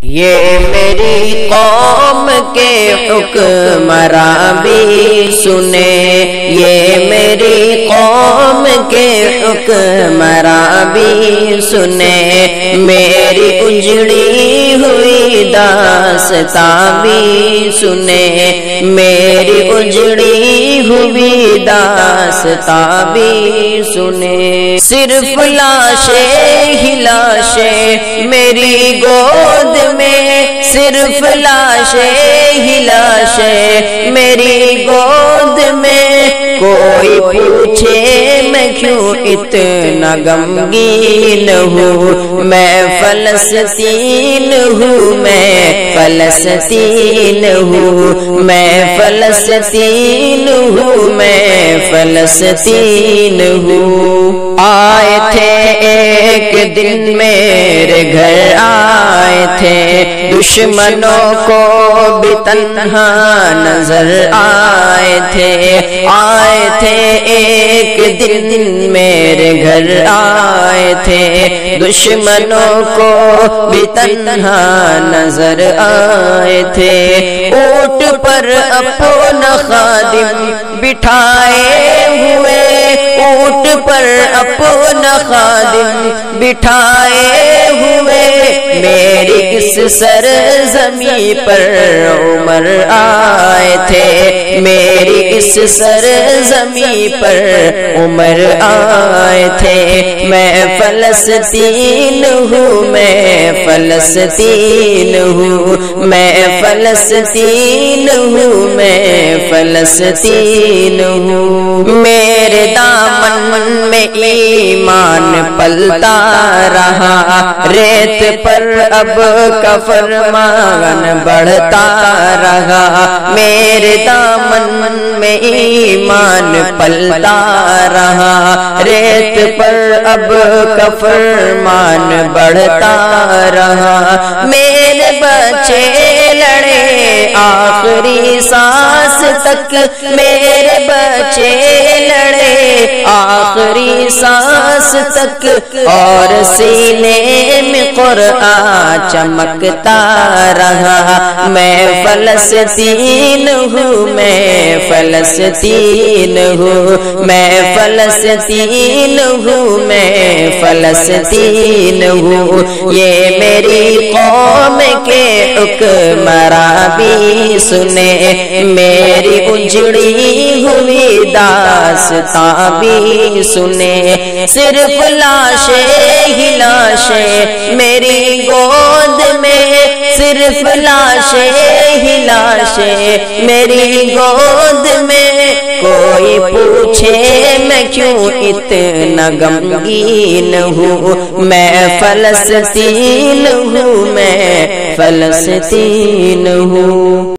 یہ میری قوم کے حکمراں بھی سنے، یہ میری قوم کے حکمراں بھی سنے، میری اجڑی ہوئی داستاں بھی سنے، میری اجڑی ہوئی داستاں بھی سنے۔ صرف لاشیں ہی لاشیں میری گود میں، صرف لاشیں ہی لاشیں میری گود میں، کوئی پوچھے میں کیوں اتنا غمگین ہوں، میں فلسطین ہوں، میں فلسطین ہوں، میں فلسطین ہوں، میں فلسطین ہوں۔ آئے تھے ایک دن میرے گھر آئے تھے، دشمنوں کو بھی تنہا نظر آئے تھے، آئے تھے ایک دن میرے گھر آئے تھے، دشمنوں کو بھی تنہا نظر آئے تھے، اونٹ پر اپنا خادم بٹھائے ہوئے، اونٹ پر اپنا خادم بٹھائے ہوئے، میری اس سرزمین پر عمر آئے تھے، میری اس سرزمین پر عمر آئے تھے، میں فلسطین ہوں، میں فلسطین ہوں، میں فلسطین ہوں، میں فلسطین ہوں۔ میرے دامن میں ایمان پلتا رہا، ریت پر اب کا فرمان بڑھتا رہا، میرے دامن میں ایمان پلتا رہا، ریت پر اب کا فرمان بڑھتا رہا، میرے بچے لڑے آخری سانس تک، میرے بچے لڑے آخری سانس تک، اور سینے میں قرآن چمکتا رہا، میں فلسطین ہوں، میں فلسطین ہوں، میں فلسطین ہوں، میں فلسطین ہوں۔ یہ میری قوم کے حکمراں بھی سنے، میری اجڑی ہوئی داستاں بھی سنے، صرف لاشیں ہی لاشیں میری گود میں، صرف لاشیں ہی لاشیں میری گود میں، کوئی پوچھے میں کیوں اتنا غمگین ہوں، میں فلسطین ہوں، میں فلسطین ہوں۔